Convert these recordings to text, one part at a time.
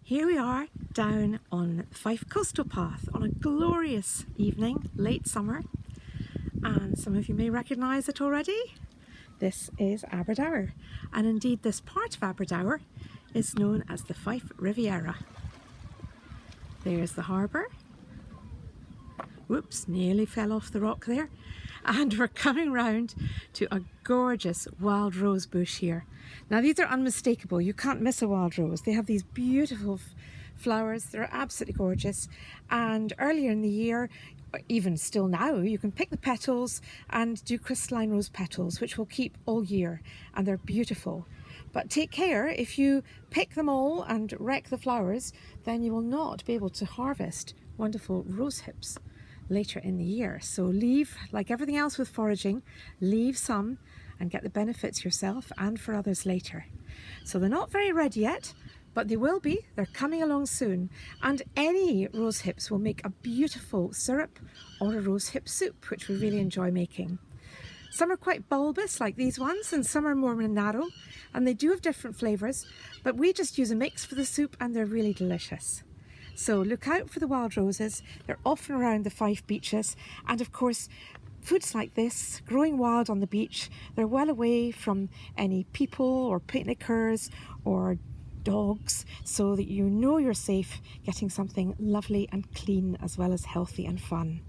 Here we are down on Fife coastal path on a glorious evening, late summer, and some of you may recognise it already. This is Aberdour, and indeed this part of Aberdour is known as the Fife Riviera. There's the harbour. Whoops, nearly fell off the rock there. And we're coming round to a gorgeous wild rose bush here. Now these are unmistakable, you can't miss a wild rose. They have these beautiful flowers, they're absolutely gorgeous. And earlier in the year, even still now, you can pick the petals and do crystalline rose petals, which will keep all year, and they're beautiful. But take care, if you pick them all and wreck the flowers, then you will not be able to harvest wonderful rose hips later in the year. So leave, like everything else with foraging, leave some and get the benefits yourself and for others later. So they're not very red yet, but they will be. They're coming along soon. And any rose hips will make a beautiful syrup or a rose hip soup, which we really enjoy making. Some are quite bulbous like these ones, and some are more narrow, and they do have different flavours, but we just use a mix for the soup and they're really delicious. So look out for the wild roses. They're often around the Fife beaches, and of course foods like this, growing wild on the beach, they're well away from any people or picnickers or dogs, so that you know you're safe getting something lovely and clean as well as healthy and fun.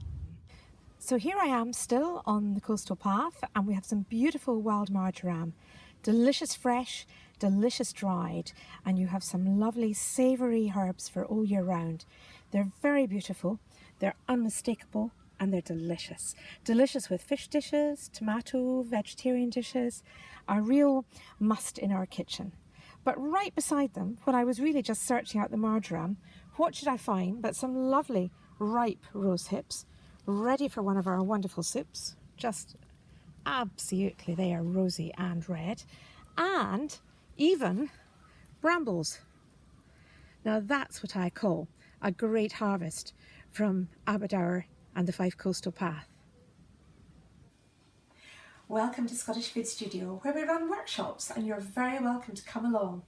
So here I am still on the coastal path, and we have some beautiful wild marjoram. Delicious fresh, delicious dried, and you have some lovely savoury herbs for all year round. They're very beautiful, they're unmistakable, and they're delicious. Delicious with fish dishes, tomato, vegetarian dishes, a real must in our kitchen. But right beside them, when I was really just searching out the marjoram, what should I find but some lovely ripe rose hips, ready for one of our wonderful soups. Just absolutely, they are rosy and red, and even brambles. Now that's what I call a great harvest from Aberdour and the Fife coastal path. Welcome to Scottish Food Studio, where we run workshops, and you're very welcome to come along.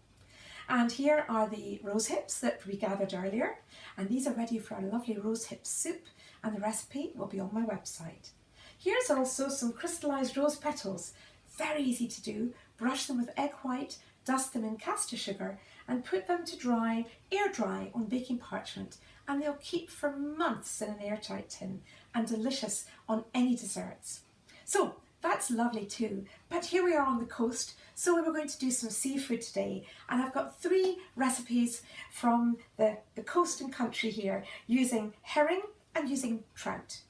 And here are the rose hips that we gathered earlier, and these are ready for our lovely rose hip soup, and the recipe will be on my website. Here's also some crystallised rose petals. Very easy to do. Brush them with egg white, dust them in caster sugar, and put them to dry, air dry on baking parchment, and they'll keep for months in an airtight tin, and delicious on any desserts. So that's lovely too, but here we are on the coast, so we were going to do some seafood today, and I've got 3 recipes from the coast and country here, using herring and using trout.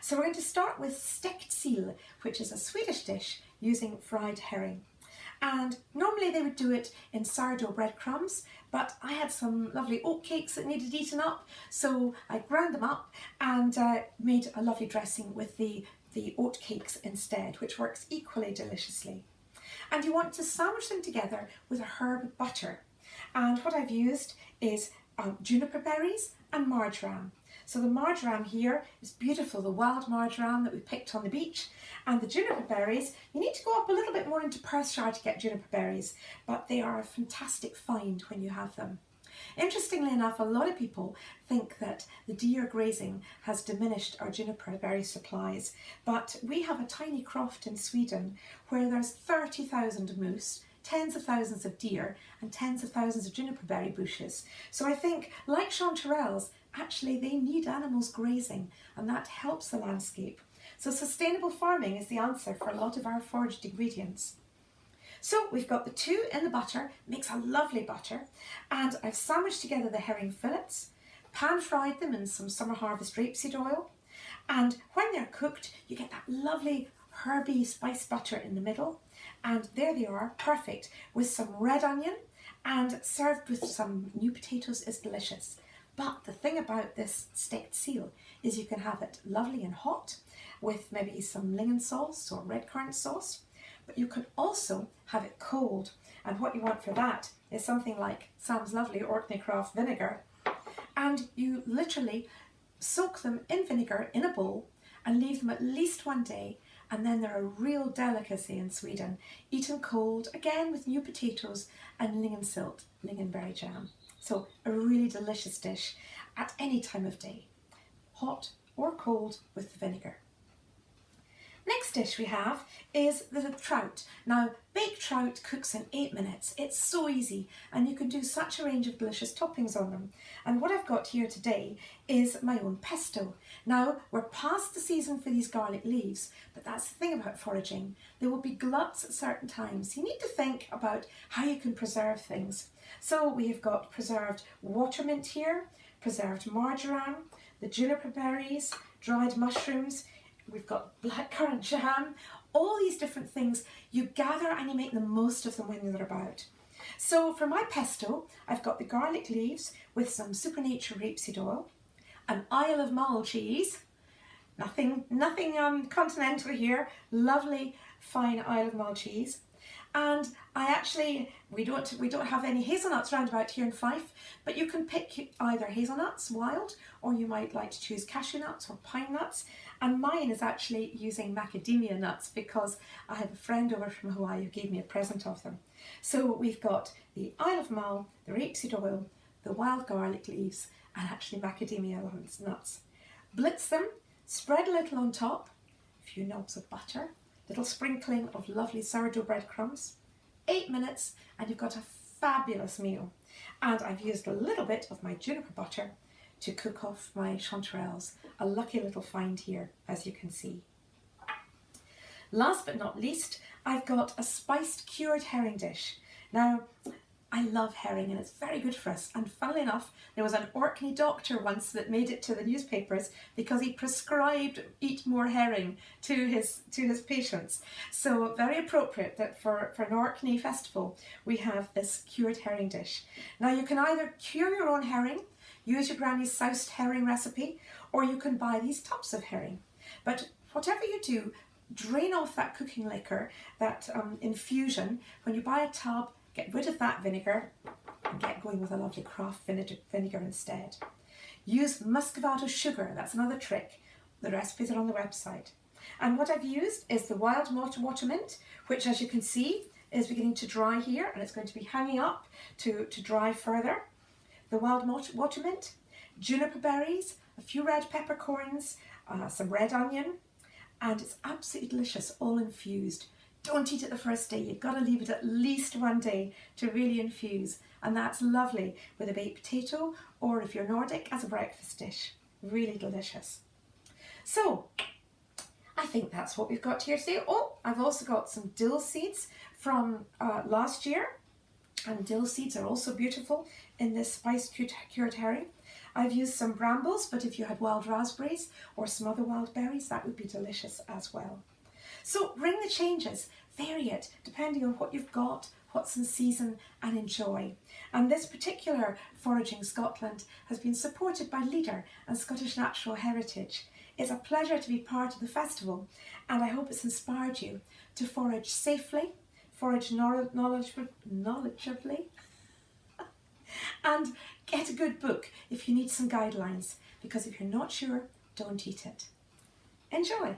So we're going to start with stekt sill, which is a Swedish dish using fried herring. And normally they would do it in sourdough breadcrumbs, but I had some lovely oat cakes that needed eaten up, so I ground them up and made a lovely dressing with the oat cakes instead, which works equally deliciously. And you want to sandwich them together with a herb butter. And what I've used is juniper berries and marjoram. So the marjoram here is beautiful, the wild marjoram that we picked on the beach, and the juniper berries, you need to go up a little bit more into Perthshire to get juniper berries, but they are a fantastic find when you have them. Interestingly enough, a lot of people think that the deer grazing has diminished our juniper berry supplies, but we have a tiny croft in Sweden where there's 30,000 moose, tens of thousands of deer, and tens of thousands of juniper berry bushes. So I think, like chanterelles, actually they need animals grazing, and that helps the landscape. So sustainable farming is the answer for a lot of our foraged ingredients. So we've got the 2 in the butter, makes a lovely butter, and I've sandwiched together the herring fillets, pan fried them in some summer harvest rapeseed oil, and when they're cooked you get that lovely herby spice butter in the middle, and there they are, perfect, with some red onion, and served with some new potatoes is delicious. But the thing about this stekt sill is you can have it lovely and hot with maybe some lingen sauce or red currant sauce, but you can also have it cold, and what you want for that is something like Sam's lovely Orkney craft vinegar, and you literally soak them in vinegar in a bowl and leave them at least 1 day, and then they're a real delicacy in Sweden, eaten cold, again with new potatoes and lingonsylt, lingonberry jam. So a really delicious dish at any time of day, hot or cold with the vinegar. Next dish we have is the trout. Now, baked trout cooks in 8 minutes. It's so easy and you can do such a range of delicious toppings on them. And what I've got here today is my own pesto. Now, we're past the season for these garlic leaves, but that's the thing about foraging. There will be gluts at certain times. You need to think about how you can preserve things. So we have got preserved watermint here, preserved marjoram, the juniper berries, dried mushrooms. We've got blackcurrant jam, all these different things. You gather and you make the most of them when they're about. So for my pesto, I've got the garlic leaves with some Supernature rapeseed oil, an Isle of Mull cheese, nothing continental here, lovely fine Isle of Mull cheese. And we don't have any hazelnuts round about here in Fife, but you can pick either hazelnuts wild, or you might like to choose cashew nuts or pine nuts. And mine is actually using macadamia nuts because I have a friend over from Hawaii who gave me a present of them. So we've got the Isle of Mull, the rapeseed oil, the wild garlic leaves, and actually macadamia nuts. Blitz them, spread a little on top, a few knobs of butter, little sprinkling of lovely sourdough breadcrumbs, 8 minutes, and you've got a fabulous meal. And I've used a little bit of my juniper butter to cook off my chanterelles. A lucky little find here, as you can see. Last but not least, I've got a spiced cured herring dish. Now, I love herring and it's very good for us. And funnily enough, there was an Orkney doctor once that made it to the newspapers because he prescribed eat more herring to his patients. So very appropriate that for an Orkney festival, we have this cured herring dish. Now you can either cure your own herring, use your granny's soused herring recipe, or you can buy these tubs of herring. But whatever you do, drain off that cooking liquor, that infusion. When you buy a tub, get rid of that vinegar and get going with a lovely craft vinegar instead. Use muscovado sugar, that's another trick. The recipes are on the website. And what I've used is the wild watermint, which as you can see is beginning to dry here and it's going to be hanging up to dry further. The wild watermint, juniper berries, a few red peppercorns, some red onion, and it's absolutely delicious, all infused. Don't eat it the first day, you've got to leave it at least 1 day to really infuse, and that's lovely with a baked potato, or if you're Nordic, as a breakfast dish. Really delicious. So, I think that's what we've got here today. Oh, I've also got some dill seeds from last year, and dill seeds are also beautiful in this spiced cured herring. I've used some brambles, but if you had wild raspberries or some other wild berries, that would be delicious as well. So ring the changes, vary it, depending on what you've got, what's in season, and enjoy. And this particular Foraging Scotland has been supported by Leader and Scottish Natural Heritage. It's a pleasure to be part of the festival, and I hope it's inspired you to forage safely, forage knowledgeably, and get a good book if you need some guidelines, because if you're not sure, don't eat it. Enjoy!